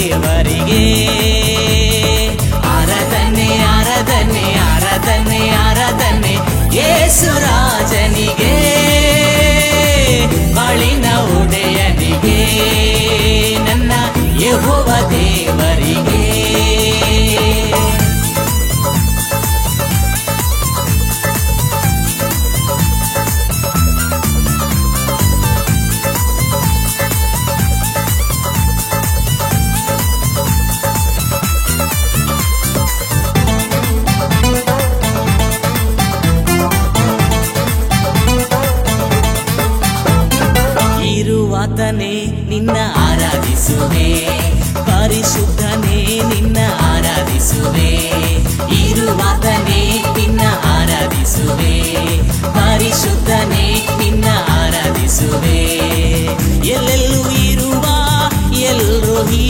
ದೇವರಿಗೆ ಆರಾಧನೆ ಆರಾಧನೆ ಆರಾಧನೆ ಆರಾಧನೆ ಯೇಸು ರಾಜನಿಗೆ ಬಾಳಿನ ಒಡೆಯನಿಗೆ ನನ್ನ ಯೆಹೋವ ದೇವರಿಗೆ ಇರುವಾತನೇ ನಿನ್ನ ಆರಾಧಿಸುವೆ ಪರಿಶುದ್ಧನೇ ನಿನ್ನ ಆರಾಧಿಸುವೆ ಇರುವಾತನೇ ನಿನ್ನ ಆರಾಧಿಸುವೆ ಪರಿಶುದ್ಧನೇ ನಿನ್ನ ಆರಾಧಿಸುವೆ ಎಲ್ಲೆಲ್ಲೂ ಇರುವ ಎಲ್ರೋಹಿ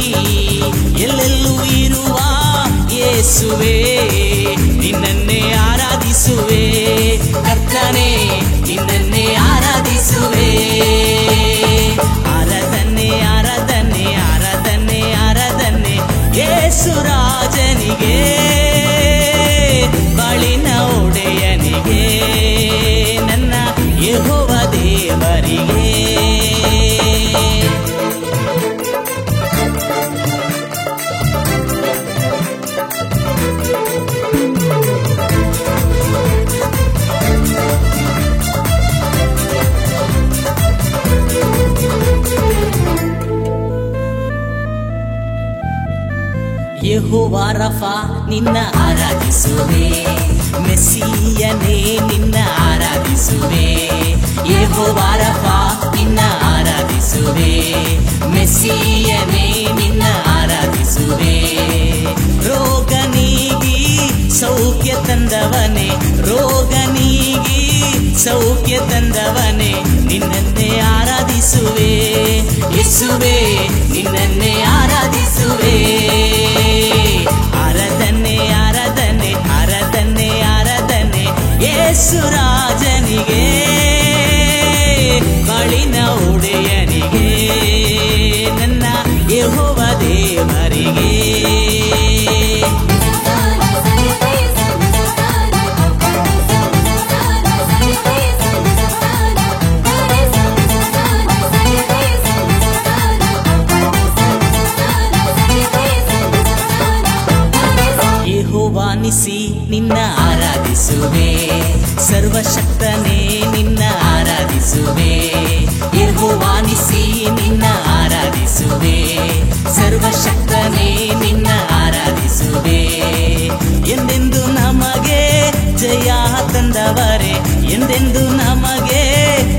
ಎಲ್ಲೆಲ್ಲೂ ಇರುವ ಯೇಸುವೆ ನಿನ್ನನ್ನೇ ಆರಾಧಿಸುವೆ ಕರ್ತನೇ ನಿನ್ನನ್ನೇ ಆರಾಧಿಸುವೆ ಆರಾಧನೆ ಆರಾಧನೆ ಆರಾಧನೆ ಆರಾಧನೆ ಯೇಸು ರಾಜನಿಗೆ ಬಾಳಿನ ಒಡೆಯನಿಗೆ ನನ್ನ ಯೆಹೋವ ದೇವರಿಗೆ ಯೆಹೋವ ರಫಾ ನಿನ್ನ ಆರಾಧಿಸುವೆ ಮೆಸ್ಸಿಯನೇ ನಿನ್ನ ಆರಾಧಿಸುವೆ ಯೆಹೋವ ರಫಾ ನಿನ್ನ ಆರಾಧಿಸುವೆ ಮೆಸ್ಸಿಯನೇ ನಿನ್ನ ಆರಾಧಿಸುವೆ ರೋಗ ನೀಗಿ ಸೌಖ್ಯ ತಂದವನೇ ರೋಗ ನೀಗಿ ಸೌಖ್ಯ ತಂದವನೇ ನಿನ್ನನ್ನೇ ಆರಾಧಿಸುವೆ ಯೇಸುವೆ ನಿನ್ನನ್ನೇ ಆರಾಧಿಸುವೆ ಆರಾಧನೆ ಆರಾಧನೆ ಆರಾಧನೆ ಆರಾಧನೆ ಯೇಸು ರಾಜನಿಗೆ ಬಾಳಿನ ಒಡೆಯನಿಗೆ ನನ್ನ ಯೆಹೋವ ದೇವರಿಗೆ ಯೆಹೋವಾನಿಸಿ ನಿನ್ನ ಆರಾಧಿಸುವೆ ಸರ್ವಶಕ್ತನೇ ನಿನ್ನ ಆರಾಧಿಸುವೆ ಯೆಹೋವಾನಿಸಿ ನಿನ್ನ ಆರಾಧಿಸುವೆ ಸರ್ವಶಕ್ತನೇ ನಿನ್ನ ಆರಾಧಿಸುವೆ ಎಂದೆಂದು ನಮಗೆ ಜಯ ತಂದವರೇ ಎಂದೆಂದು ನಮಗೆ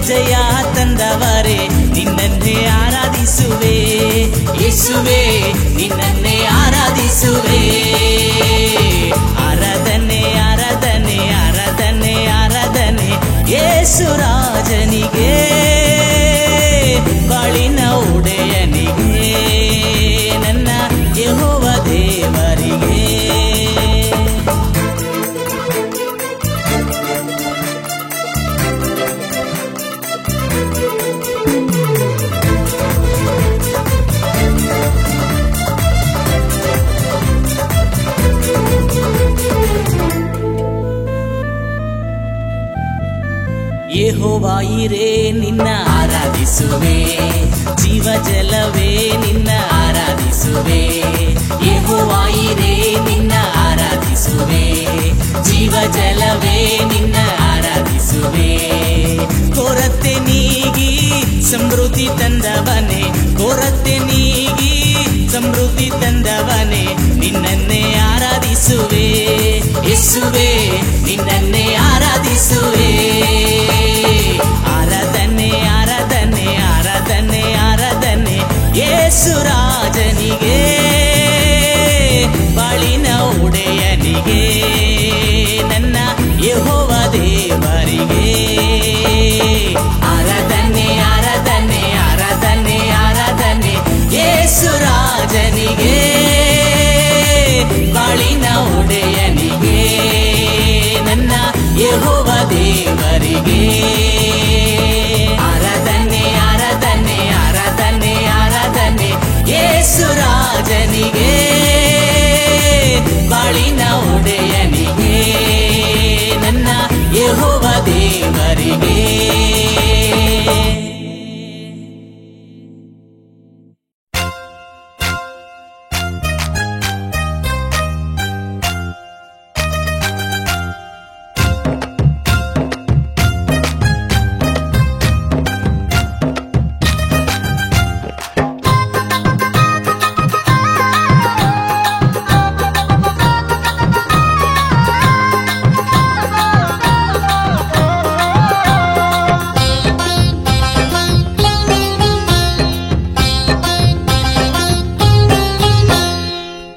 ಜಯ ತಂದವರೇ ನಿನ್ನನ್ನೇ ಆರಾಧಿಸುವೆ ಯೇಸುವೆ ನಿನ್ನನ್ನೇ ಆರಾಧಿಸುವೆ ಆರಾಧನೆ ಆರಾಧನೆ ಆರಾಧನೆ ಆರಾಧನೆ ಯೇಸು ರಾಜನಿಗೆ ಬಾಳಿನ ಒಡೆಯನಿಗೆ ನನ್ನ ಯೆಹೋವ ದೇವರಿಗೆ ಯೆಹೋವ ಇರೇ ನಿನ್ನ ಆರಾಧಿಸುವೆ ಜೀವ ಜಲವೇ ನಿನ್ನ ಆರಾಧಿಸುವೆ ಯೆಹೋವ ಇರೇ ನಿನ್ನ ಆರಾಧಿಸುವೆ ಜೀವ ಜಲವೇ ನಿನ್ನ ಆರಾಧಿಸುವೆ ಕೊರತೆ ನೀಗಿ ಸಮೃದ್ಧಿ ತಂದವನೇ ಕೊರತೆ ನೀಗಿ ಸಮೃದ್ಧಿ ತಂದವನೇ ನಿನ್ನನ್ನೇ ಆರಾಧಿಸುವೆ ಯೇಸುವೆ ನಿನ್ನನ್ನೇ ಆರಾಧಿಸುವೆ ಆರಾಧನೆ ಆರಾಧನೆ ಆರಾಧನೆ ಆರಾಧನೆ ಯೇಸು ರಾಜನಿಗೆ ಬಾಳಿನ ಒಡೆಯನಿಗೆ ನನ್ನ ಯೆಹೋವ ದೇವರಿಗೆ ಆರಾಧನೆ ಆರಾಧನೆ ಆರಾಧನೆ ಆರಾಧನೆ ಯೇಸು ರಾಜನಿಗೆ ಬಾಳಿನ ಒಡೆಯನಿಗೆ ನನ್ನ ಯೆಹೋವ ದೇವರಿಗೆ ಆರಾಧನೆ ಆರಾಧನೆ ಆರಾಧನೆ ಆರಾಧನೆ ಯೇಸು ರಾಜನಿಗೆ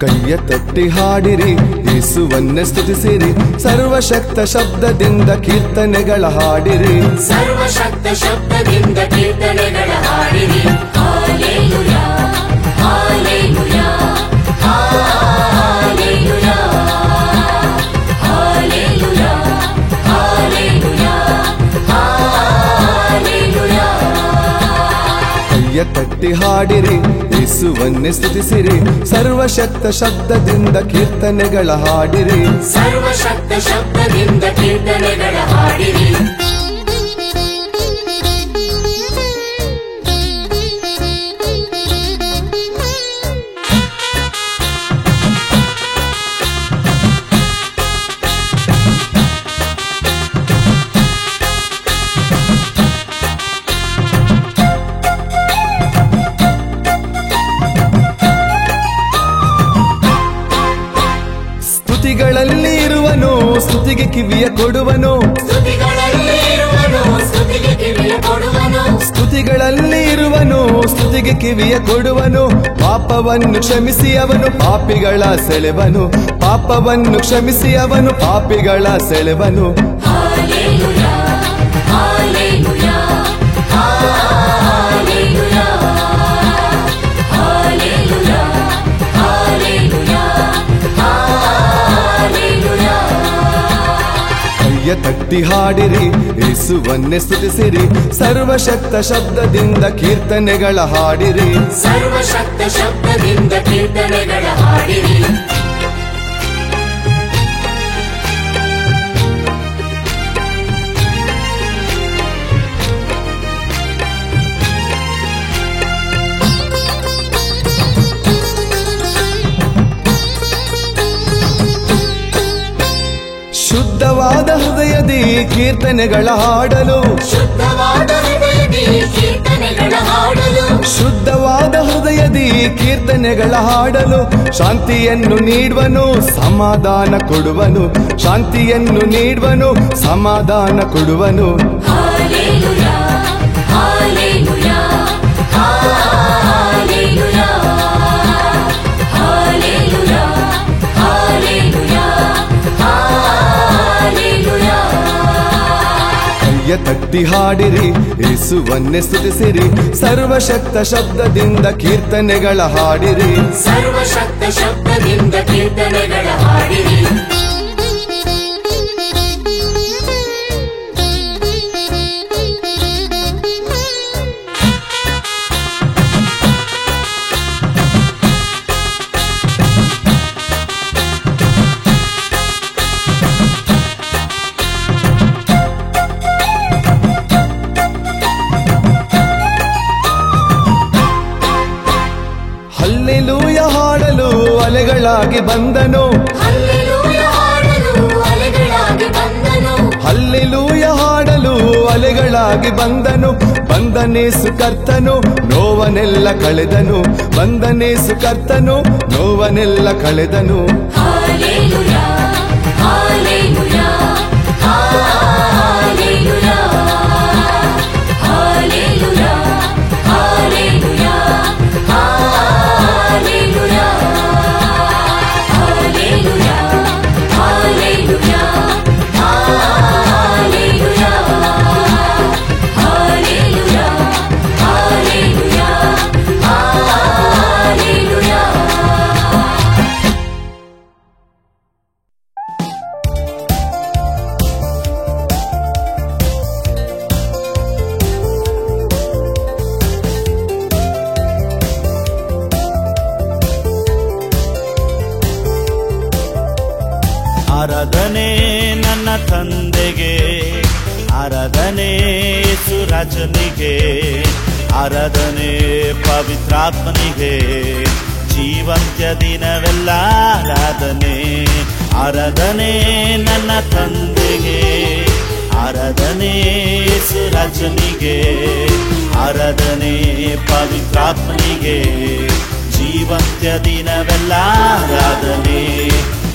ಕೈಯ ತಟ್ಟಿ ಹಾಡಿರಿ, ಯೇಸುವನ್ನೇ ಸ್ತುತಿಸಿರಿ, ಸರ್ವಶಕ್ತ ಶಬ್ದದಿಂದ ಕೀರ್ತನೆಗಳ ಹಾಡಿರಿ, ಸರ್ವಶಕ್ತ ಶಬ್ದದಿಂದ ಕೀರ್ತನೆಗಳ ಹಾಡಿರಿ. ಹಾಲೆಲೂಯಾ ಹಾಲೆಲೂಯಾ ಹಾಲೆಲೂಯಾ ಹಾಲೆಲೂಯಾ ಹಾಲೆಲೂಯಾ ಹಾಲೆಲೂಯಾ. ಕೈಯ ತಟ್ಟಿ ಹಾಡಿರಿ, ಯೇಸುವನ್ನೇ ಸ್ತುತಿಸಿರಿ, ಸರ್ವಶಕ್ತ ಶಬ್ದದಿಂದ ಕೀರ್ತನೆಗಳ ಹಾಡಿರಿ, ಸರ್ವಶಕ್ತ ಶಬ್ದದಿಂದ ಕೀರ್ತನೆಗಳ ಹಾಡಿರಿ. ಸ್ತುತಿಗಳಲ್ಲಿ ಇರುವನು, ಸ್ತುತಿಗೆ ಕಿವಿಯ ಕೊಡುವನು, ಸ್ತುತಿಗಳಲ್ಲಿ ಇರುವನು, ಸ್ತುತಿಗೆ ಕಿವಿಯ ಕೊಡುವನು, ಸ್ತುತಿಗಳಲ್ಲಿ ಇರುವನು, ಸ್ತುತಿಗೆ ಕಿವಿಯ ಕೊಡುವನು, ಪಾಪವನ್ನು ಕ್ಷಮಿಸಿ ಅವನು ಪಾಪಿಗಳ ಸೆಳೆವನು, ಪಾಪವನ್ನು ಕ್ಷಮಿಸಿ ಅವನು ಪಾಪಿಗಳ ಸೆಳೆವನು. ಹಾಲೆಲೂಯಾ ಹಾಲೆಲೂಯಾ ಹಾಲೆಲೂಯಾ ಹಾಲೆಲೂಯಾ ಹಾಲೆಲೂಯಾ ಹಾಲೆಲೂಯಾ. ಕೈಯ ತಟ್ಟಿ ಹಾಡಿರಿ, ಯೇಸುವನ್ನೇ ಸ್ತುತಿಸಿರಿ, ಸರ್ವಶಕ್ತ ಶಬ್ದದಿಂದ ಕೀರ್ತನೆಗಳ ಹಾಡಿರಿ, ಸರ್ವಶಕ್ತ ಶಬ್ದದಿಂದ ಕೀರ್ತನೆಗಳ ಹಾಡಿರಿ. ಶುದ್ಧವಾದ ಹೃದಯದಿ ಕೀರ್ತನೆಗಳ ಹಾಡಲು, ಶುದ್ಧವಾದ ಹೃದಯದಿ ಕೀರ್ತನೆಗಳ ಹಾಡಲು, ಶುದ್ಧವಾದ ಹೃದಯದಿ ಕೀರ್ತನೆಗಳ ಹಾಡಲು, ಶಾಂತಿಯನ್ನು ನೀಡುವನು ಸಮಾಧಾನ ಕೊಡುವನು, ಶಾಂತಿಯನ್ನು ನೀಡುವನು ಸಮಾಧಾನ ಕೊಡುವನು. ಹಾಲೆಲೂಯಾ ಹಾಲೆಲೂಯಾ ಹಾಲೆಲೂಯಾ ಹಾಲೆಲೂಯಾ ಹಾಲೆಲೂಯಾ ಹಾಲೆಲೂಯಾ. ಕೈಯ ತಟ್ಟಿ ಹಾಡಿರಿ, ಯೇಸುವನ್ನೇ ಸ್ತುತಿಸಿರಿ, ಸರ್ವಶಕ್ತ ಶಬ್ದದಿಂದ ಕೀರ್ತನೆಗಳ ಹಾಡಿರಿ, ಸರ್ವಶಕ್ತ ಶಬ್ದದಿಂದ ಕೀರ್ತನೆಗಳ ಹಾಡಿರಿ. ಹಲ್ಲೆಲೂಯಾ ಹಾಡಲು ಅಲೆಗಳಾಗಿ ಬಂದನು, ಹಲ್ಲೆಲೂಯಾ ಹಾಡಲು ಅಲೆಗಳಾಗಿ ಬಂದನು, ಹಲ್ಲೆಲೂಯಾ ಹಾಡಲು ಅಲೆಗಳಾಗಿ ಬಂದನು, ಬಂದನೇಸು ಕರ್ತನು ನೋವನೆಲ್ಲ ಕಳೆದನು, ಬಂದನೇಸು ಕರ್ತನು ನೋವನೆಲ್ಲ ಕಳೆದನು. ಹಾಲೆಲೂಯಾ ಹಾಲೆಲೂಯಾ ಹಾಲೆಲೂಯಾ ಹಾಲೆಲೂಯಾ ಹಾಲೆಲೂಯಾ ಹಾಲೆಲೂಯಾ ಹಾಲೆಲೂಯಾ ಹಾಲೆಲೂಯಾ ಹಾಲೆಲೂಯಾ ಹಾಲೆಲೂಯಾ ಹಾಲೆಲೂಯಾ ಹಾಲೆಲೂಯಾ. ಆರಾಧನೆ ನನ್ನ ತಂದೆಗೆ, ಆರಾಧನೆ ಯೇಸುರಾಜನಿಗೆ, ಆರಾಧನೆ ಪವಿತ್ರಾತ್ಮನಿಗೆ, ಜೀವಂತ್ಯ ದಿನವೆಲ್ಲ ಆರಾಧನೆ. ಆರಾಧನೆ ನನ್ನ ತಂದೆಗೆ, ಆರಾಧನೆ ಯೇಸುರಾಜನಿಗೆ, ಆರಾಧನೆ ಪವಿತ್ರಾತ್ಮನಿಗೆ, ಜೀವಂತ್ಯ ದಿನವೆಲ್ಲ ಆರಾಧನೆ.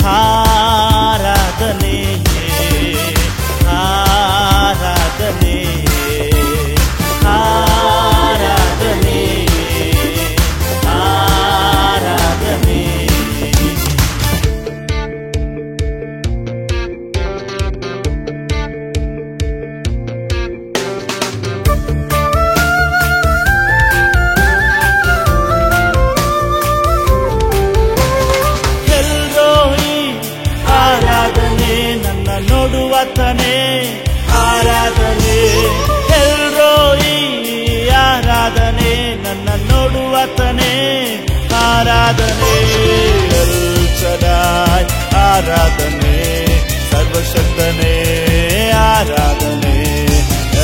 ಆರಾಧನೆ ಆರಾಧನೆ ಆರಾಧನೆ ಆರಾಧನೆ ಆರಾಧನೆ ಎಲ್ ಶದಾಯ್ ಆರಾಧನೆ ಸರ್ವಶಕ್ತನೇ ಆರಾಧನೆ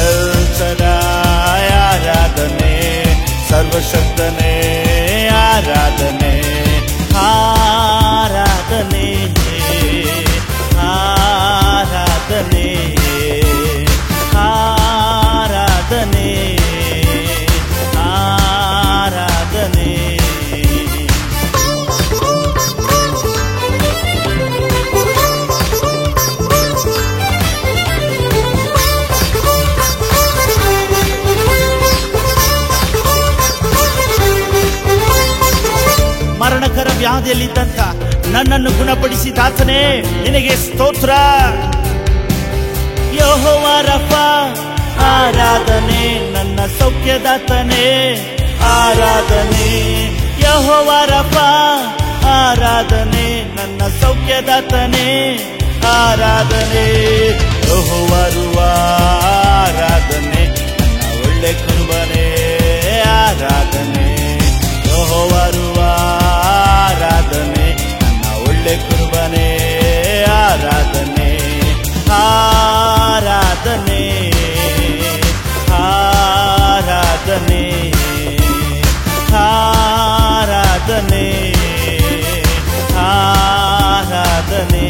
ಎಲ್ ಶದಾಯ್ ಆರಾಧನೆ ಸರ್ವಶಕ್ತನೇ ಆರಾಧನೆ ಆರಾಧನೆ ಆರಾಧನೆ ಆರಾಧನೆ ಆರಾಧನೆ ಮರಣಕರ ವ್ಯಾಧಿಯಲ್ಲಿದ್ದಂತ ನನ್ನನ್ನು ಗುಣಪಡಿಸಿದಾತನೇ ನಿನಗೆ ಸ್ತೋತ್ರ. ಯೆಹೋವ ರಫಾ ಆರಾಧನೆ ನನ್ನ ಸೌಖ್ಯದಾತನೇ ಆರಾಧನೆ. ಯೆಹೋವ ರಫಾ ಆರಾಧನೆ ನನ್ನ ಸೌಖ್ಯದಾತನೇ ಆರಾಧನೆ. ಯೆಹೋವ ರುವಾ ಆರಾಧನೆ ನನ್ನ ಒಳ್ಳೆ ಕುರುಬನೇ ಆರಾಧನೆ. ಯೆಹೋವ ರುವಾ ಆರಾಧನೆ ನನ್ನ ಒಳ್ಳೆ ಕುರುಬನೇ ಆರಾಧನೆ ಆರಾಧನೆ ಆರಾಧನೆ ಆರಾಧನೆ ಆರಾಧನೆ.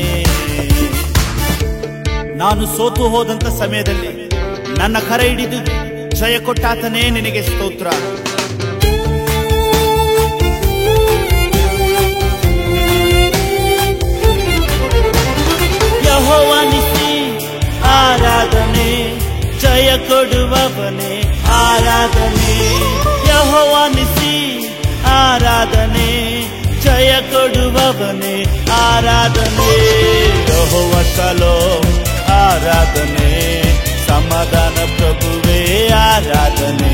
ನಾನು ಸೋತು ಹೋದಂತ ಸಮಯದಲ್ಲಿ ನನ್ನ ಕರ ಹಿಡಿದು ಜಯ ಕೊಟ್ಟಾತನೇ ನಿನಗೆ ಸ್ತೋತ್ರ. ಯೆಹೋವ ನಿಸ್ಸಿ ಆರಾಧನೆ ಜಯ ಕೊಡುವವನೇ ಆರಾಧನೆ. ಯೆಹೋವ ನಿಸ್ಸಿ ಆರಾಧನೆ ಜಯ ಕೊಡುವವನೇ ಆರಾಧನೆ. ಯೆಹೋವ ಶಲೋಮ್ ಆರಾಧನೆ ಸಮಾಧಾನ ಪ್ರಭುವೇ ಆರಾಧನೆ.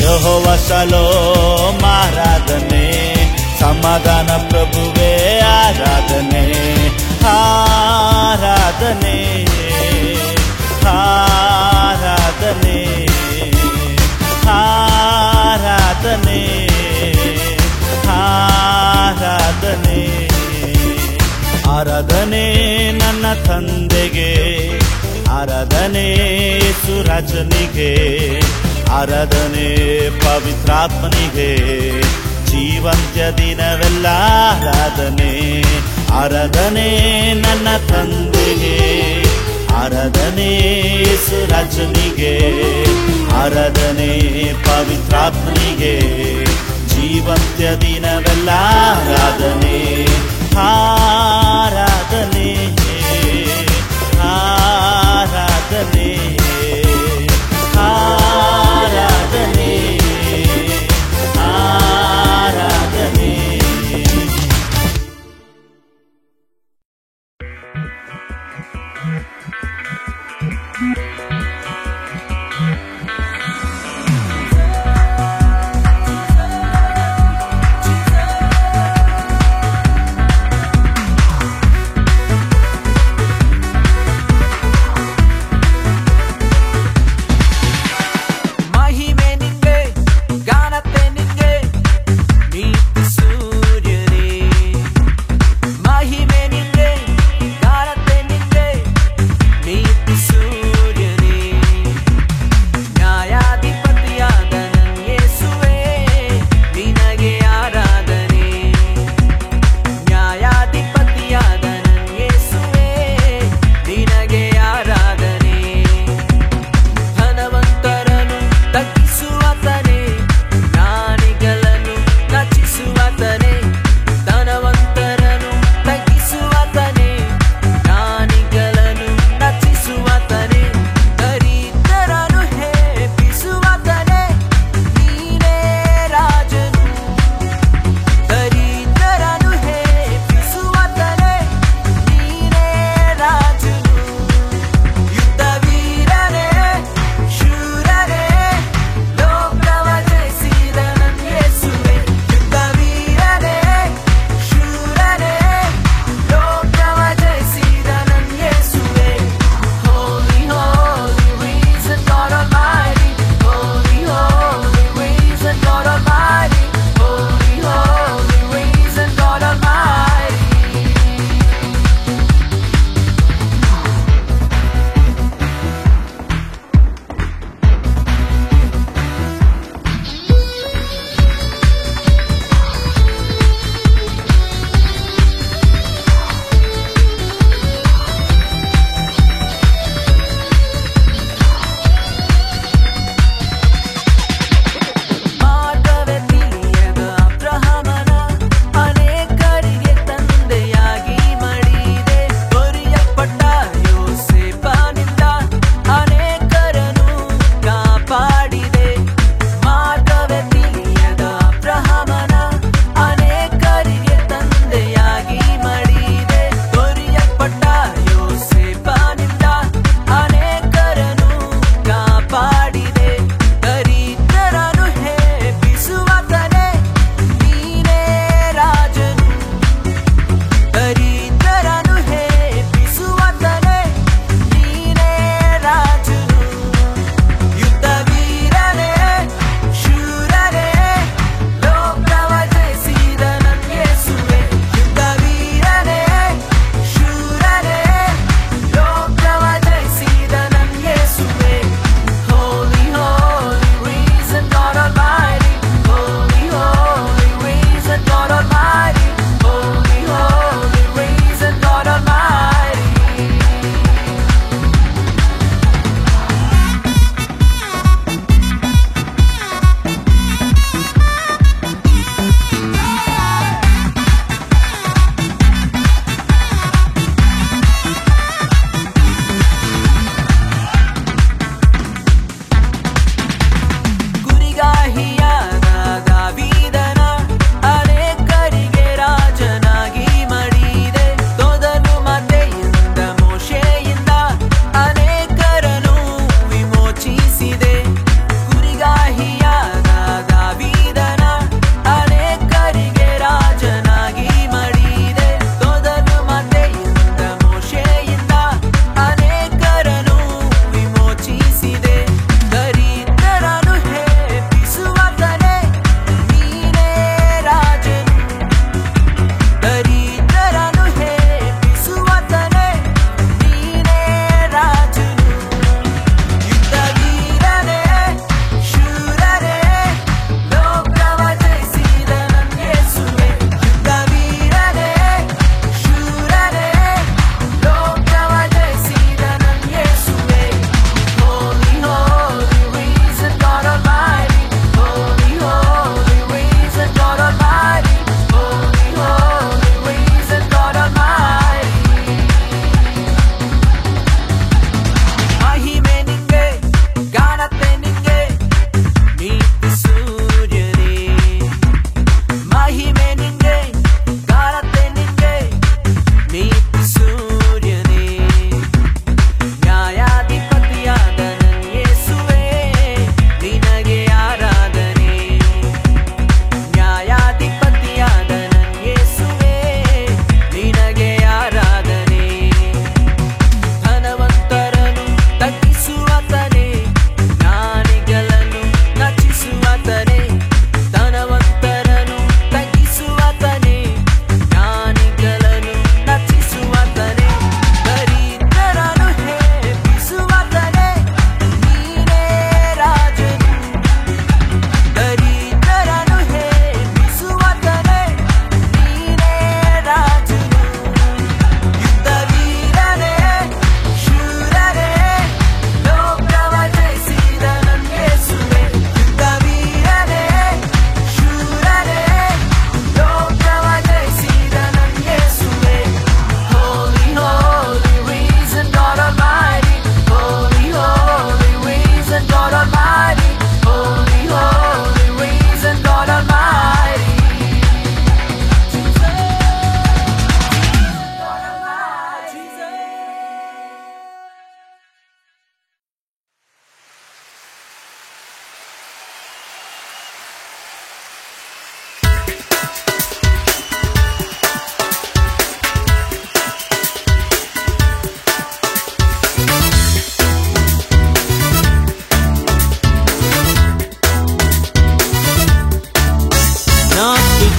ಯೆಹೋವ ಶಲೋಮ್ ಆರಾಧನೆ ಸಮಾಧಾನ ಪ್ರಭುವೇ ಆರಾಧನೆ ಆರಾಧನೆ ಆರಾಧನೆ ಆರಾಧನೆ ಆರಾಧನೆ. ಆರಾಧನೆ ನನ್ನ ತಂದೆಗೆ ಆರಾಧನೆ ಸುರಾಜನಿಗೆ ಆರಾಧನೆ ಪವಿತ್ರಾತ್ಮನಿಗೆ ಜೀವಂತ್ಯ ದಿನವೆಲ್ಲ ಆರಾಧನೆ. ಆರಾಧನೆ ನನ್ನ ತಂದೆಗೆ ಆರಾಧನೆ ಸುರಾಜನಿಗೆ ಆರಾಧನೆ ಪವಿತ್ರಾತ್ಮನಿಗೆ ಜೀವಂತ್ಯ ದಿನವೆಲ್ಲ ಆರಾಧನೆ ಆರಾಧನೆ ಆರಾಧನೆ ಆರಾಧನೆ ಆರಾಧನೆ.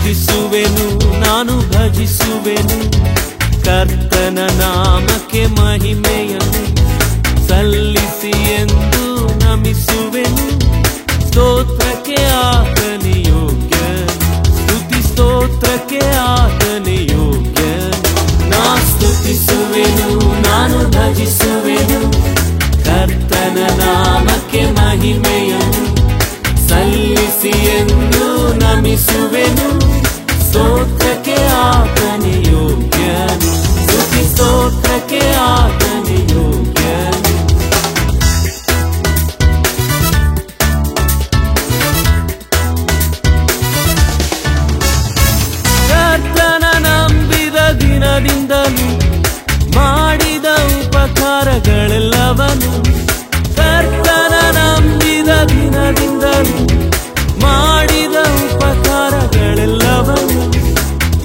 ಸ್ತುತಿಸುವೆನು ನಾನು ಭಜಿಸುವೆನು ಕರ್ತನ ನಾಮಕ್ಕೆ ಮಹಿಮೆಯನ್ನು ಸಲ್ಲಿಸಿ ಎಂದು ನಮಿಸುವೆನು ಸ್ತೋತ್ರಕ್ಕೆ ಆತನೇ ಯೋಗ್ಯ ಸ್ತುತಿ ಸ್ತೋತ್ರಕ್ಕೆ ಆತನೇ ಯೋಗ್ಯ ನಾ ಸ್ತುತಿಸುವೆನು ನಾನು ಭಜಿಸುವೆನು ಕರ್ತನ ನಾಮಕ್ಕೆ ಮಹಿಮೆಯನ್ನು ಸಲ್ಲಿಸಿ ಎಂದು ನಮಿಸುವೆನು ಸ್ತೋತ್ರಕ್ಕೆ ಆತನೇ ಯೋಗ್ಯನು ಸ್ತುತಿ ಸ್ತೋತ್ರಕ್ಕೆ ಆತನೇ ಯೋಗ್ಯನು ಕರ್ತನ ನಂಬಿದ ದಿನದಿಂದಲೂ ಮಾಡಿದ ಉಪಕಾರಗಳೆಲ್ಲವನು ಕರ್ತನ ನಂಬಿದ ದಿನದಿಂದಲೂ ಮಾಡಿದ ಉಪಕಾರಗಳೆಲ್ಲವನು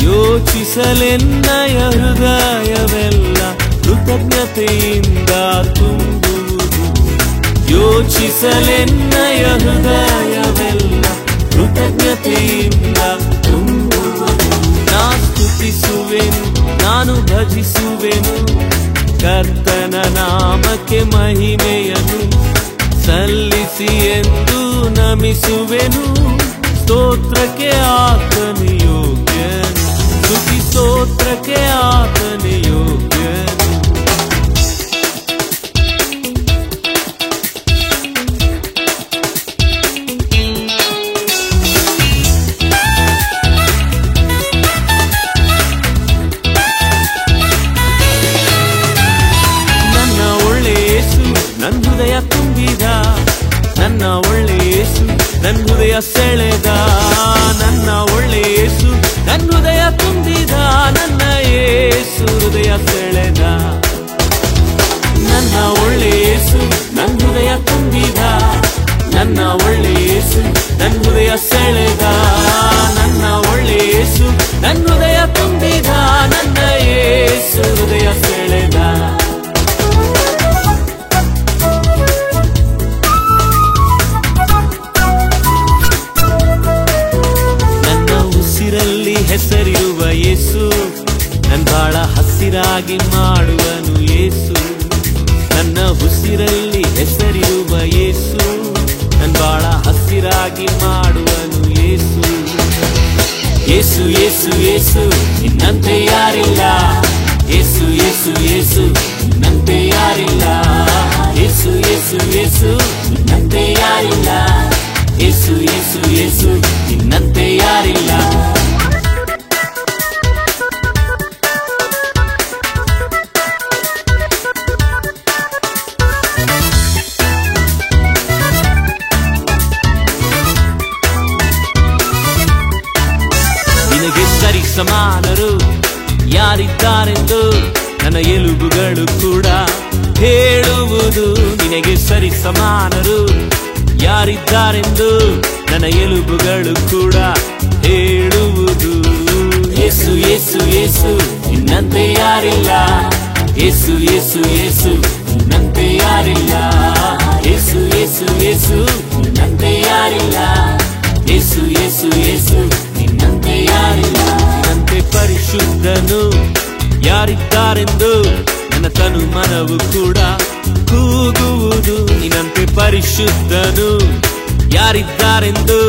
ಯೋಚಿಸಲೆನ್ನಯ ಹೃದಯವೆಲ್ಲ ಕೃತಜ್ಞತೆಯಿಂದ ತುಂಬುವುದು ಯೋಚಿಸಲೆನ್ನಯ ಹೃದಯವೆಲ್ಲ ಕೃತಜ್ಞತೆಯಿಂದ ತುಂಬುವುದು ನಾ ಸ್ತುತಿಸುವೆನು ನಾನು ಭಜಿಸುವೆನು ಕರ್ತನ ನಾಮಕ್ಕೆ ಮಹಿಮೆಯನ್ನು ಸಲ್ಲಿಸಿ ಎಂದು ನಮಿಸುವೆನು ಸ್ತೋತ್ರಕ್ಕೆ ಆತನೇ ಯೋಗ್ಯನು ಸ್ತುತಿ ಸ್ತೋತ್ರಕ್ಕೆ ಆತನೇ ಯೋಗ್ಯನು ನನ್ನ ಹೃದಯ ತುಂಬಿದ ನನ್ನ ಒಳ್ಳೆ ಯೇಸು ನನ್ನ ಹೃದಯ ಸೆಳೆದ ನನ್ನ ಒಳ್ಳೆ ಯೇಸು ನನ್ನ ಹೃದಯ ತುಂಬಿದ ನನ್ನ ಯೇಸು ಹೃದಯ ಸೆಳೆದ ನನ್ನ ಒಳ್ಳೆ ಯೇಸು ನನ್ನ ಹೃದಯ ತುಂಬಿದ ನನ್ನ ಒಳ್ಳೆ ಯೇಸು ನನ್ನ ಹೃದಯ ಸೆಳೆದ ನನ್ನ ಒಳ್ಳೆ ಯೇಸು ನನ್ನ ಹೃದಯ ತುಂಬಿದ ನನ್ನ ಯೇಸು ಹೃದಯ ಸೆಳೆದ ಹೆಸರಿರುವ ಯೇಸು ನನ್ನ ಬಾಳ ಹಸಿರಾಗಿ ಮಾಡುವನು ಯೇಸು ನನ್ನ ಉಸಿರಲ್ಲಿ ಹೆಸರಿರುವ ಯೇಸು ನನ್ನ ಬಾಳ ಹಸಿರಾಗಿ ಮಾಡುವನು ಯೇಸು ಯೇಸು ಯೇಸು ಯೇಸು ನಿನ್ನಂತೆ ಯಾರಿಲ್ಲ ಯೇಸು ಯೇಸು ಯೇಸು ನಿನ್ನಂತೆ ಯಾರಿಲ್ಲ ಯೇಸು ಯೇಸು ಯೇಸು ನಿನ್ನಂತೆ ಯಾರಿಲ್ಲ ಯೇಸು ಯೇಸು ಯೇಸು ನಿನ್ನಂತೆ ಯಾರಿಲ್ಲ ಸಮಾನರು ಯಾರಿದ್ದಾರೆಂದು ನನ್ನ ಎಲುಬುಗಳು ಕೂಡ ಹೇಳುವುದು ನಿನಗೆ ಸರಿ ಸಮಾನರು ಯಾರಿದ್ದಾರೆಂದು ನನ್ನ ಎಲುಬುಗಳು ಕೂಡ ಹೇಳುವುದು ಯೇಸು ಯೇಸು ಯೇಸು ನಿನ್ನಂತೆ ಯಾರಿಲ್ಲ ಯೇಸು ಯೇಸು ಯೇಸು ನಿನ್ನಂತೆ ಯಾರಿಲ್ಲ ಯೇಸು ಯೇಸು ಯೇಸು ನಿನ್ನಂತೆ ಯಾರಿಲ್ಲ ಯೇಸು ಯೇಸು ಯೇಸು ನಿನ್ನಂತೆ ಯಾರಿಲ್ಲ ನಿನ್ನಂತೆ ಪರಿಶುದ್ಧನು ಯಾರಿದ್ದಾರೆಂದು ನನ್ನ ತನು ಮನವು ಕೂಡ ಕೂಗುವುದು ನಿನ್ನಂತೆ ಪರಿಶುದ್ಧನು ಯಾರಿದ್ದಾರೆಂದು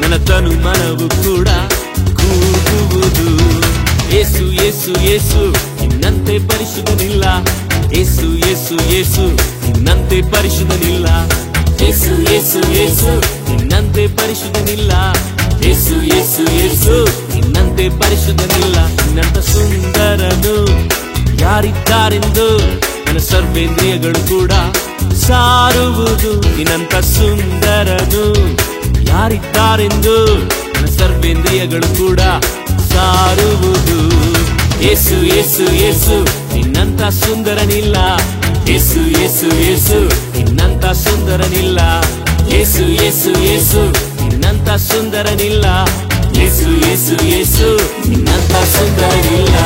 ನನ್ನ ತನು ಮನವು ಕೂಡ ಕೂಗುವುದು ಯೇಸು ಯೇಸು ಯೇಸು ನಿನ್ನಂತೆ ಪರಿಶುದ್ಧನಿಲ್ಲ ಯೇಸು ಯೇಸು ಯೇಸು ನಿನ್ನಂತೆ ಪರಿಶುದ್ಧನಿಲ್ಲ ಯೇಸು ಯೇಸು ಯೇಸು ನಿನ್ನಂತೆ ಪರಿಶುದ್ಧನಿಲ್ಲ ಯೇಸು ಯೇಸು ಯೇಸು ನಿನ್ನಂತೆ ಪರಿಶುದ್ಧನಿಲ್ಲ ನಿನ್ನಂತ ಸುಂದರನು ಯಾರಿದ್ದಾರೆಂದು ನನ್ನ ಸರ್ವೇಂದ್ರಿಯಗಳು ಕೂಡ ಸಾರುವುದು ನಿನ್ನಂತ ಸುಂದರನು ಯಾರಿದ್ದಾರೆಂದು ನನ್ನ ಸರ್ವೇಂದ್ರಿಯಗಳು ಕೂಡ ಸಾರುವುದು ಯೇಸು ಯೇಸು ಯೇಸು ನಿನ್ನಂತ ಸುಂದರನಿಲ್ಲ ಯೇಸು ಯೇಸು ಯೇಸು ನಿನ್ನಂತ ಸುಂದರನಿಲ್ಲ ಯೇಸು ಯೇಸು ಯೇಸು ನಿನ್ನಂತ ಸುಂದರನಿಲ್ಲ ಯೇಸು ಯೇಸು ಯೇಸು ನಿನ್ನಂತ ಸುಂದರನಿಲ್ಲ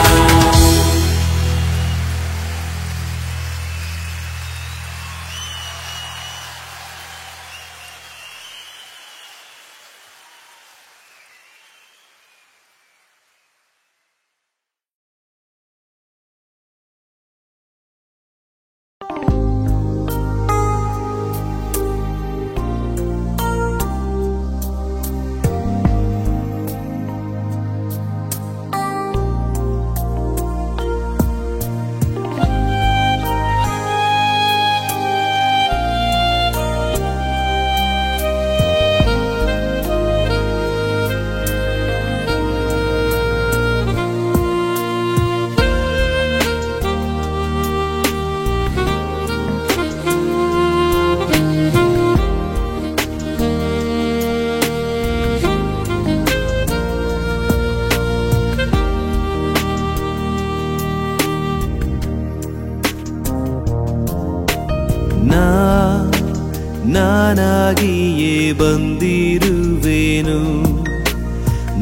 ನಾನಾಗಿಯೇ ಬಂದಿರುವೆನು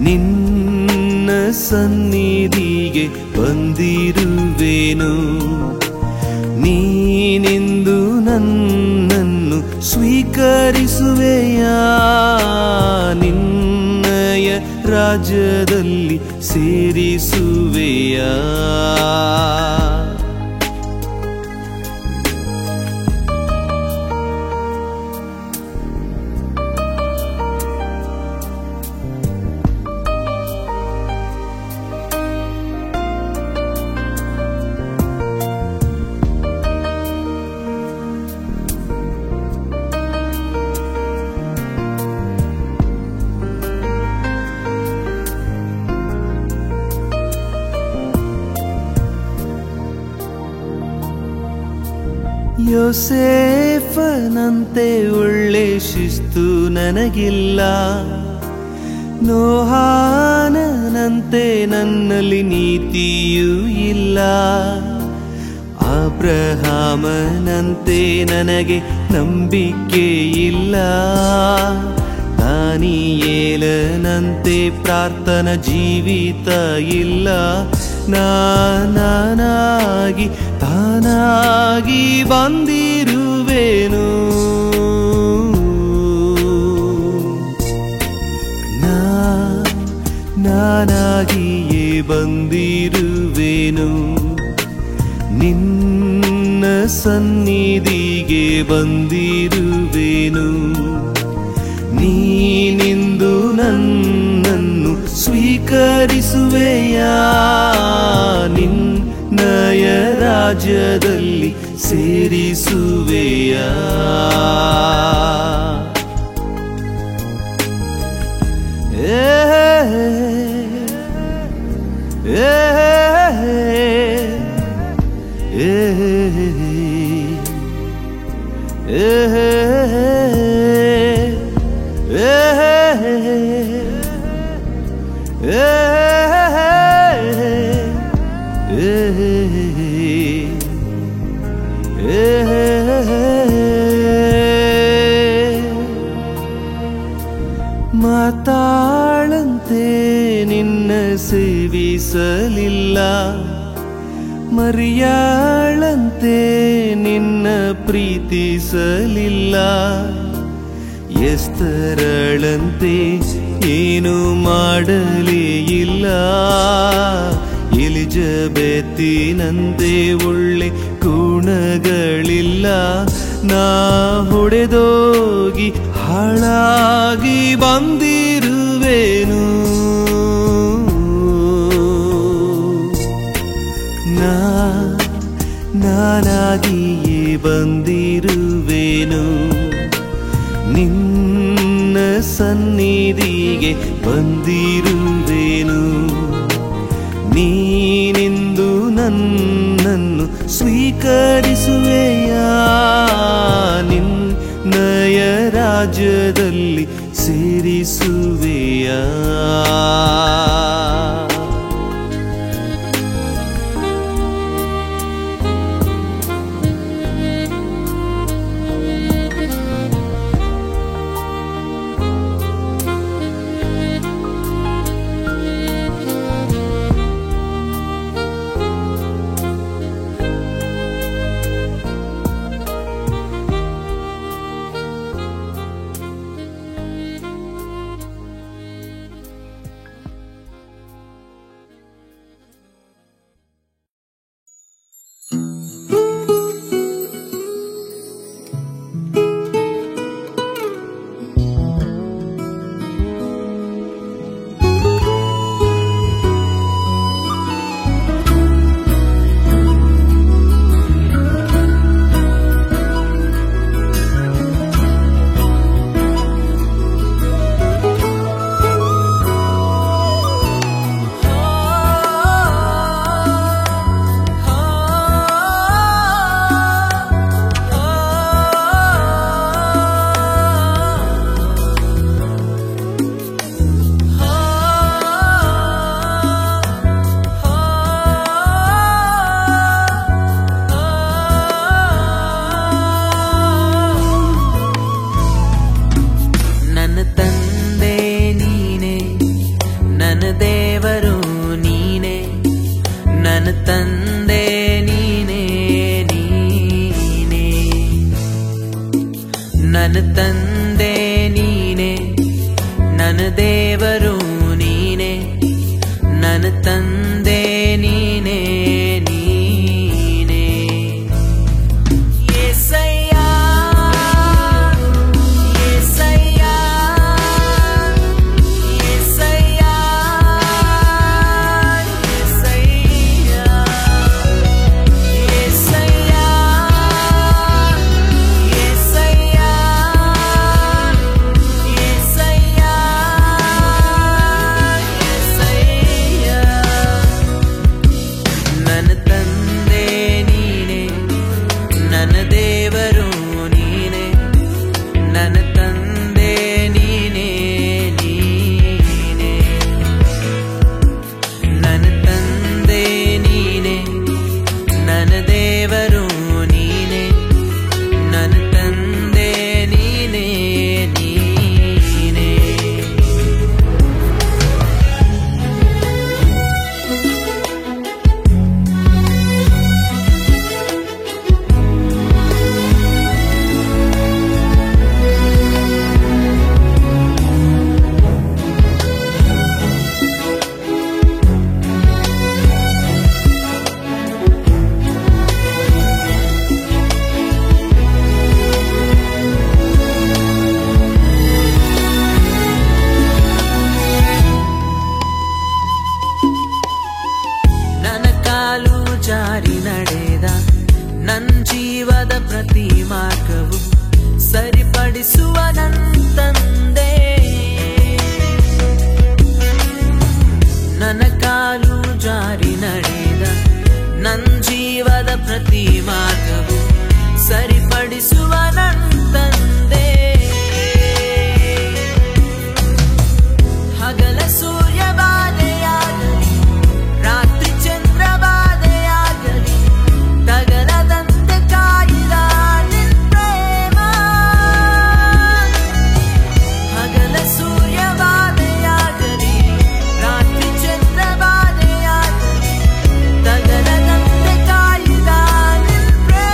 ನಿನ್ನ ಸನ್ನಿಧಿಗೆ ಬಂದಿರುವೆನು ನೀನೆಂದು ನನ್ನನ್ನು ಸ್ವೀಕರಿಸುವೆಯಾ ನಿನ್ನಯ ರಾಜ್ಯದಲ್ಲಿ ಸೇರಿಸುವೆಯಾ ಯೋಸೇಫನಂತೆ ಒಳ್ಳೆ ಶಿಸ್ತು ನನಗಿಲ್ಲ ನೋಹಾನಂತೆ ನನ್ನಲ್ಲಿ ನೀತಿಯೂ ಇಲ್ಲ ಅಬ್ರಹಾಮನಂತೆ ನನಗೆ ನಂಬಿಕೆ ಇಲ್ಲ ದಾನಿಯೇಲನಂತೆ ಪ್ರಾರ್ಥನಾ ಜೀವಿತ ಇಲ್ಲ ನಾನಾಗಿ ತಾನಾಗಿ ಬಂದಿರುವೆನು ನಾನಾಗಿಯೇ ಬಂದಿರುವೆನು ನಿನ್ನ ಸನ್ನಿಧಿಗೆ ಬಂದಿರುವೆನು ನೀನಿಂದು ನನ್ನನ್ನು ಸ್ವೀಕರಿಸುವೆಯಾ ನಿನ್ನಯ ರಾಜ್ಯದಲ್ಲಿ ಸೇರಿಸುವೆಯಾ ಮಾತಾಳಂತೆ ನಿನ್ನ ಸೇವಿಸಲಿಲ್ಲ ಮರಿಯಾಳಂತೆ ನಿನ್ನ ಪ್ರೀತಿಸಲಿಲ್ಲ ಎಸ್ತರಳಂತೆ ಏನು ಮಾಡಲೇ ಇಲ್ಲ ಎಲಿಜಬೆತ್ತಿನಂತೆ ಒಳ್ಳೆ ಗುಣಗಳಿಲ್ಲ ನಾ ಹೊಡೆದೋಗಿ ಹಾಳಾಗಿ ಬಂದಿರುವೆನು ನಾನಾಗಿಯೇ ಬಂದಿರುವೆನು ನಿನ್ನ ಸನ್ನಿಧಿಗೆ ಬಂದಿರುವೆನು ನೀನೆಂದು ನನ್ನನ್ನು ಸ್ವೀಕರಿಸುವೆಯಾ ನಿನ್ನಯ ರಾಜ್ಯದಲ್ಲಿ ಸೇರಿಸುವೆಯಾ ನನ್ನ ತಂದೆ ನೀನೇ ನೀನೇ యేసయ్య యేసయ్య యేసయ్య యేసయ్య యేసయ్య యేసయ్య యేసయ్య ನನ್ನ ತಂದೆ ನೀನೇ ನನ್ನ ದೇವರು ನೀನೇ ನನ್ನ ತಂದೆ ನೀನೇ ನೀನೇ ನನ್ನ ತಂದೆ ನೀನೇ ನನ್ನ ದೇವರು ನೀನೇ ನನ್ನ ತಂದೆ ನೀನೇ ನೀನೇ ನನ್ನ ಕಾಲು ಜಾರಿ ನಡೆದ ನನ್ನ ಜೀವದ ಪ್ರತಿ ಮಾರ್ಗವು ಸರಿಪಡಿಸುವ ನನ್ನ ತಂದೆ ನನ್ನ ಕಾಲು ಜಾರಿ ನಡೆದ ನನ್ನ ಜೀವದ ಪ್ರತಿ ಮಾರ್ಗವು ಸರಿಪಡಿಸುವ ನನ್ನ ತಂದೆ ಹಗಲ ಸೂರ್ಯ ಬಾಧೆಯಾಗಲಿ ರಾತ್ರಿ ಚಂದ್ರ ಬಾಧೆಯಾಗಲಿ ತಗಲದಂತೆ ಕಾಯಿದ ನಿನ್ ಪ್ರೇಮ ಹಗಲ ಸೂರ್ಯ ಬಾಧೆಯಾಗಲಿ ರಾತ್ರಿ ಚಂದ್ರ ಬಾಧೆಯಾಗಲಿ ತಗಲದಂತೆ ಕಾಯಿದ ನಿನ್ ಪ್ರೇಮ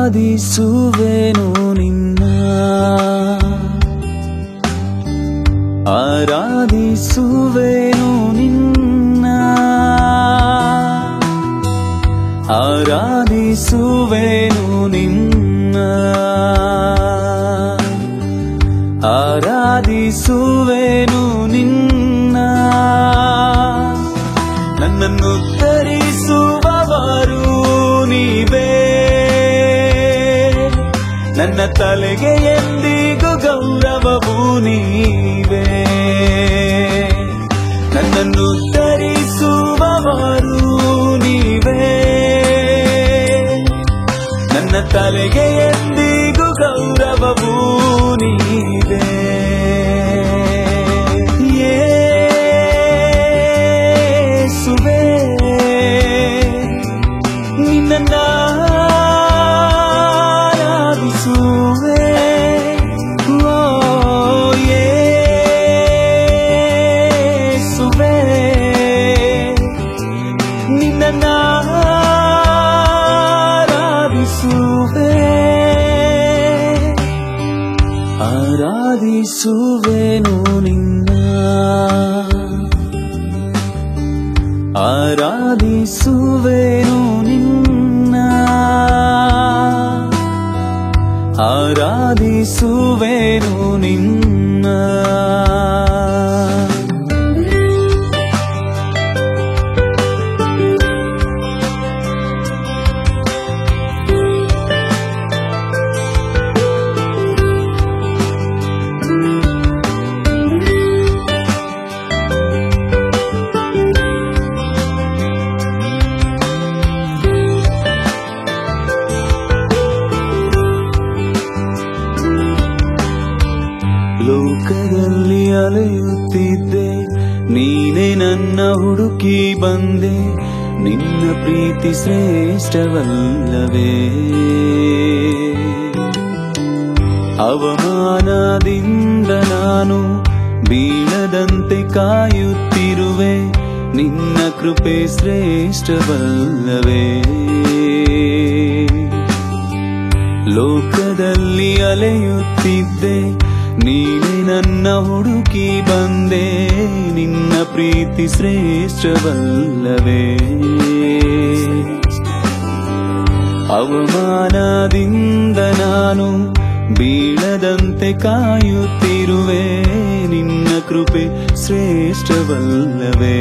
ಆರಾಧಿಸುವೆನು ನಿನ್ನ, ಆರಾಧಿಸುವೆನು ನಿನ್ನ, ಆರಾಧಿಸುವೆನು ನಿನ್ನ, ಆರಾಧಿಸುವೆನು ನಿನ್ನ. ನನ್ನನ್ನು ಧರಿಸುವವರು ನೀವೇ, ನನ್ನ ತಲೆಗೆ ಎಂದಿಗೂ ಗೌರವವು ನೀವೇ. ನನ್ನನ್ನು ಧರಿಸುವವರು ನೀವೇ, ನನ್ನ ತಲೆಗೆ ಎಂದಿಗೂ ಗೌರವವು ನೀವೇ. ಯೇಸುವೇ ನಿನ್ನನ್ನು ಆರಾಧಿಸುವೆ. ಓ ಯೇಸುವೇ ನಿನ್ನನ್ನು ಆರಾಧಿಸುವೆ, ಆರಾಧಿಸುವೆನು ನಿನ್ನ, ಆರಾಧಿಸುವೆನು ನಿನ್ನ, ಆರಾಧಿಸುವೆನು ನಿನ್ನ. ಲೋಕದಲ್ಲಿ ಅಲೆಯುತ್ತಿದ್ದೆ, ನೀನೇ ನನ್ನ ಹುಡುಕಿ ಬಂದೆ. ನಿನ್ನ ಪ್ರೀತಿ ಶ್ರೇಷ್ಠವಲ್ಲವೇ? ಅವಮಾನದಿಂದ ನಾನು ಬೀಳದಂತೆ ಕಾಯುತ್ತಿರುವೆ, ನಿನ್ನ ಕೃಪೆ ಶ್ರೇಷ್ಠವಲ್ಲವೇ? ಲೋಕದಲ್ಲಿ ಅಲೆಯುತ್ತಿದ್ದೆ, ನೀನೇ ನನ್ನ ಹುಡುಕಿ ಬಂದೆ. ನಿನ್ನ ಪ್ರೀತಿ ಶ್ರೇಷ್ಠವಲ್ಲವೇ? ಅವಮಾನದಿಂದ ನಾನು ಬೀಳದಂತೆ ಕಾಯುತ್ತಿರುವೆ, ನಿನ್ನ ಕೃಪೆ ಶ್ರೇಷ್ಠವಲ್ಲವೇ?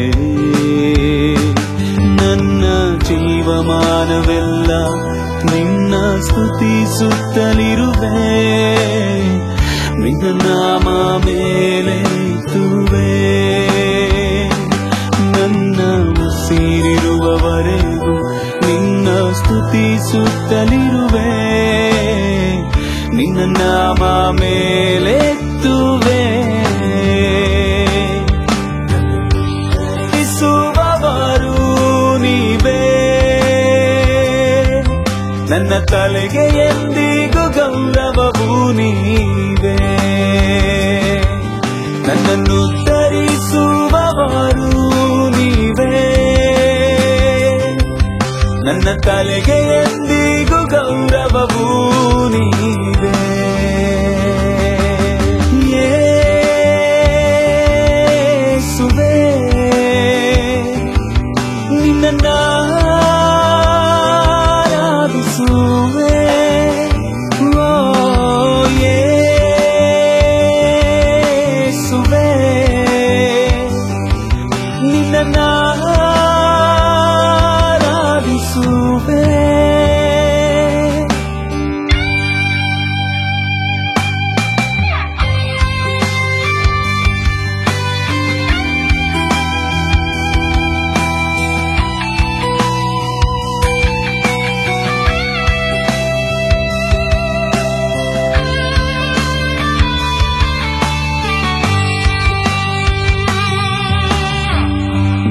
ನನ್ನ ಜೀವಮಾನವೆಲ್ಲ ನಿನ್ನ ಸ್ತುತಿಸುತ್ತಲಿರುವೆ, ನಿನ್ನ ನಾಮ ಮೇಲೆ ಇತ್ತುವೆ. ನನ್ನ ಉಸಿರಿರುವವರೆಗೂ ನಿನ್ನ ಸ್ತುತಿಸುತ್ತಲಿರುವೆ, ನಿನ್ನ ನಾಮ ಮೇಲೆ ಎತ್ತುವೆ. ಇಸುವವರು ನೀವೇ, ನನ್ನ ತಲೆಗೆ ಎಂದಿಗೂ ಗೌರವವು ನೀವೇ. ನನ್ನನ್ನು ಧರಿಸುವವರು ನೀವೇ, ನನ್ನ ತಲೆಗೆ ಎಂದಿಗೂ ಗೌರವವು ನೀವೇ. ಯೇಸುವೇ ನಿನ್ನನ್ನು ಆರಾಧಿಸುವೆ. ಓ ಯೇಸುವೇ ನಿನ್ನನ್ನು ಆರಾಧಿಸುವೆ.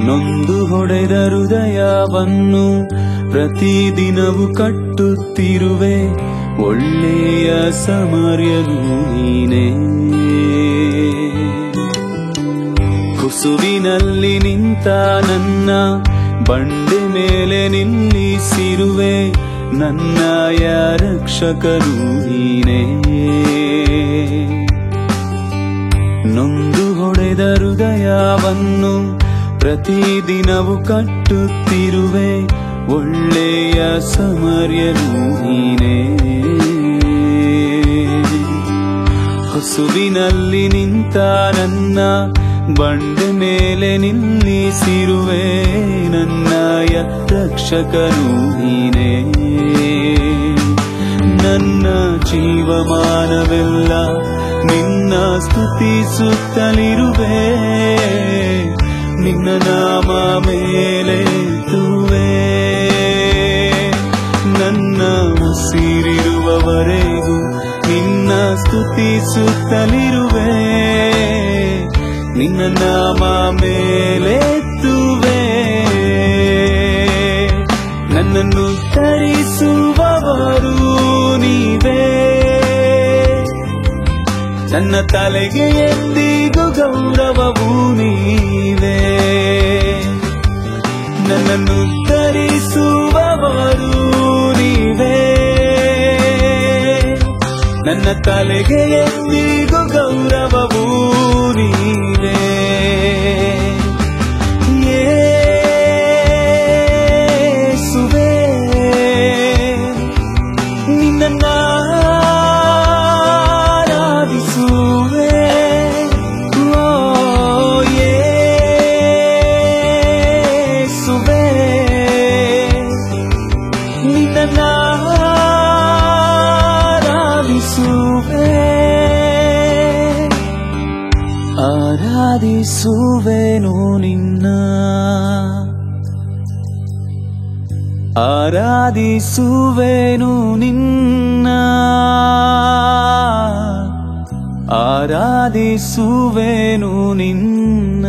ನೊಂದು ಹೊಡೆದ ಹೃದಯವನ್ನು ಪ್ರತಿದಿನವೂ ಕಟ್ಟುತ್ತಿರುವೆ, ಒಳ್ಳೆಯ ಸಮರ್ಯನು ನೀನೇ. ಕುಸುವಿನಲ್ಲಿ ನಿಂತ ನನ್ನ ಬಂಡೆ ಮೇಲೆ ನಿಲ್ಲಿಸಿರುವೆ, ನನ್ನಯ ರಕ್ಷಕನು ನೀನೇ. ನೊಂದು ಹೊಡೆದ ಹೃದಯವನ್ನು ಪ್ರತಿದಿನವೂ ಕಟ್ಟುತ್ತಿರುವೆ, ಒಳ್ಳೆಯ ಸಮರ್ಯನು ನೀನೇ. ಹೊಸುವಿನಲ್ಲಿ ನಿಂತ ನನ್ನ ಬಂಡೆ ಮೇಲೆ ನಿಲ್ಲಿಸಿರುವೆ, ನನ್ನಯ ರಕ್ಷಕನು ನೀನೇ. ನನ್ನ ಜೀವಮಾನವೆಲ್ಲ ನಿನ್ನ ಸ್ತುತಿಸುತ್ತಲಿರುವೆ, ನಿನ್ನ ನಾಮ ಮೇಲೆತ್ತುವೆ. ನನ್ನ ಉಸಿರಿರುವವರೆಗೂ ನಿನ್ನ ಸ್ತುತಿಸುತ್ತಲಿರುವೆ, ನಿನ್ನ ನಾಮ ಮೇಲೆತ್ತುವೆ. ನನ್ನನ್ನು ಧರಿಸುವವರು ನೀವೇ, ನನ್ನ ತಲೆಗೆ ಎಂದಿಗೂ ಗೌರವವು ನೀವೇ. ನನ್ನನ್ನು ಧರಿಸುವವರು ನೀವೇ, ನನ್ನ ತಲೆಗೆ ಎಂದಿಗೂ ಗೌರವವು ನೀವೇ. ಯೇಸುವೇ ನಿನ್ನನ್ನು ಆರಾಧಿಸುವೆ. ಓ ಯೇಸುವೇ ನಿನ್ನನ್ನು ಆರಾಧಿಸುವೆನು ನಿನ್ನ, ಆರಾಧಿಸುವೆನು ನಿನ್ನ, ಆರಾಧಿಸುವೆನು ನಿನ್ನ.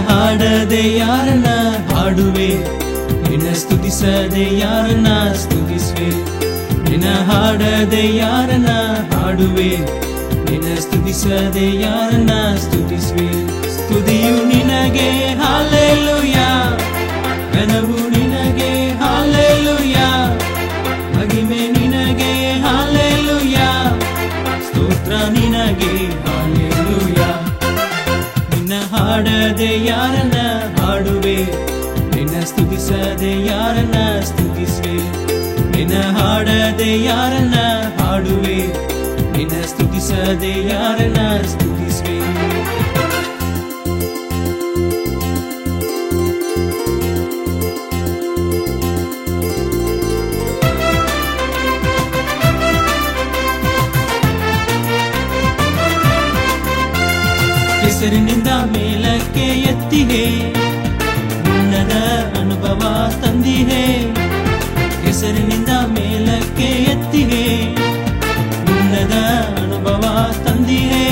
ಹಾಡದೆ ಯಾರನ್ನ ಹಾಡುವೆ, ನಿನ್ನ ಸ್ತುತಿಸದೆ ಯಾರನ್ನ ಸ್ತುತಿಸುವೆ. ನಿನ್ನ ಹಾಡದೆ ಯಾರನ್ನ ಹಾಡುವೆ, ನಿನ್ನ ಸ್ತುತಿಸದೆ ಯಾರನ್ನ ಸ್ತುತಿಸುವೆ. ಸ್ತುತಿಯು ನಿನಗೆ ಹಾಲೆಲೂಯಾ, ಘನವು ನಿನಗೆ ಹಾಲೆಲೂಯಾ, ಮಹಿಮೆ ನಿನಗೆ ಹಾಲೆಲೂಯಾ, ಸ್ತೋತ್ರ ನಿನಗೆ ಹಾಲೆಲೂಯಾ. ಹಾಡದೆ ಯಾರನ್ನ ಹಾಡುವೆ, ನಿನ್ನ ಸ್ತುತಿಸದೆ ಯಾರನ್ನ ಸ್ತುತಿಸುವೆ. ನಿನ್ನ ಹಾಡದೆ ಯಾರನ್ನ ಹಾಡುವೆ, ನಿನ್ನ ಸ್ತುತಿಸದೆ ಯಾರನ್ನ ಸ್ತುತಿಸುವೆ. ಹೆಸರಿನಿಂದ ಮೇಲಕ್ಕೆ ಎತ್ತಿಗೆ, ಉನ್ನತ ಅನುಭವ ತಂದಿಹೆ. ಹೆಸರಿನಿಂದ ಮೇಲಕ್ಕೆ ಎತ್ತಿಗೆ, ಉನ್ನತ ಅನುಭವ ತಂದಿಹೆ.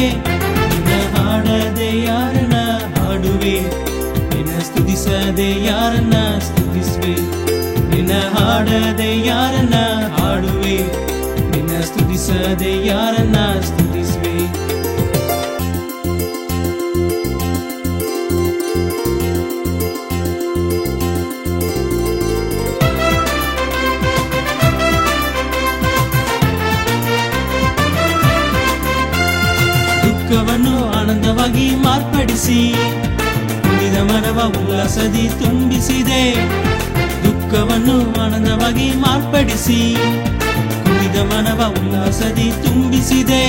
ನಿನ್ನ ಹಾಡದೆ ಯಾರನ್ನ ಹಾಡುವೆ, ನಿನ್ನ ಸ್ತುತಿಸದೆ ಯಾರನ್ನ ಸ್ತುತಿಸುವೆ. ನಿನ್ನ ಹಾಡದೆ ಯಾರನ್ನ ಹಾಡುವೆ, ನಿನ್ನ ಸ್ತುತಿಸದೆ ಯಾರನ್ನ ಸ್ತುತಿಸುವೆ. ದುಃಖವನ್ನು ಆನಂದವಾಗಿ ಮಾರ್ಪಡಿಸಿ, ಕುಣಿದ ಮನವ ಉಲ್ಲಾಸದಿ ತುಂಬಿಸಿದೆ. ದುಃಖವನ್ನು ಆನಂದವಾಗಿ ಮಾರ್ಪಡಿಸಿ, ಕುಣಿದ ಮನವ ಉಲ್ಲಾಸದಿ ತುಂಬಿಸಿದೆ.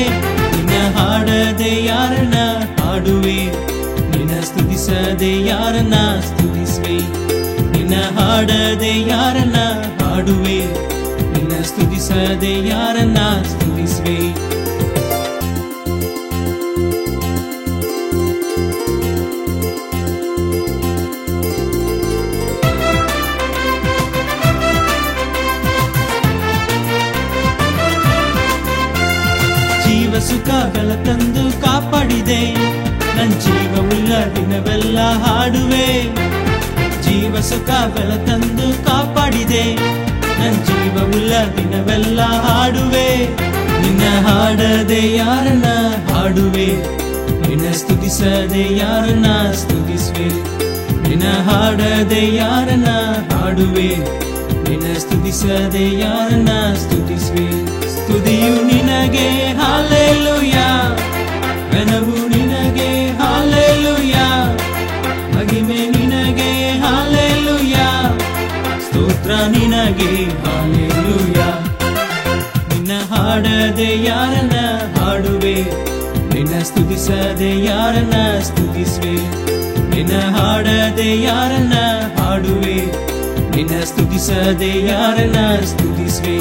ನಿನ್ನ ಹಾಡದೆ ಯಾರನ್ನ ಹಾಡುವೆ, ನಿನ್ನ ಸ್ತುತಿಸದೆ ಯಾರನ್ನ ಸ್ತುತಿಸುವೆ. ನಿನ್ನ ಹಾಡದೆ ಯಾರನ್ನ ಹಾಡುವೆ, ನಿನ್ನ ಸ್ತುತಿಸದೆ ಯಾರನ್ನ ಸ್ತುತಿಸುವೆ. ಸುಖಗಳ ತಂದು ಕಾಪಾಡಿ ಕಾಪಾಡಿದೆ ನನ್ ಜೀವವುಳ್ಳ ದಿನವೆಲ್ಲ ಹಾಡುವೆ ಜೀವ ಸುಖ ಬೆಲ ತಂದು ಕಾಪಾಡಿದೆ ನನ್ ಜೀವವುಳ್ಳ ದಿನವೆಲ್ಲ ಹಾಡುವೆ ನಿನ್ನ ಹಾಡದೆ ಯಾರನ್ನ ಹಾಡುವೆ ನಿನ್ನ ಸ್ತುತಿಸದೆ ಯಾರನ್ನ ಸ್ತುತಿಸುವೆ ನಿನ್ನ ಹಾಡದೆ ಯಾರನ್ನ ಹಾಡುವೆ ನಿನ್ನ ಸ್ತುತಿಸದೆ ಯಾರನ್ನ ಸ್ತುತಿಸುವೆ ಸ್ತುತಿಯು ನಿನಗೆ ಹಾಲೆಲೂಯಾ ಘನವು ನಿನಗೆ ಹಾಲೆಲೂಯಾ ಮಹಿಮೆ ನಿನಗೆ ಹಾಲೆಲೂಯಾ ಸ್ತೋತ್ರ ನಿನಗೆ ಹಾಲೆಲೂಯಾ ನಿನ್ನ ಹಾಡದೆ ಯಾರನ್ನ ಹಾಡುವೆ ನಿನ್ನ ಸ್ತುತಿಸದೆ ಯಾರನ್ನ ಸ್ತುತಿಸುವೆ ನಿನ್ನ ಹಾಡದೆ ಯಾರನ್ನ ಹಾಡುವೆ ನಿನ್ನ ಸ್ತುತಿಸದೆ ಯಾರನ್ನ ಸ್ತುತಿಸುವೆ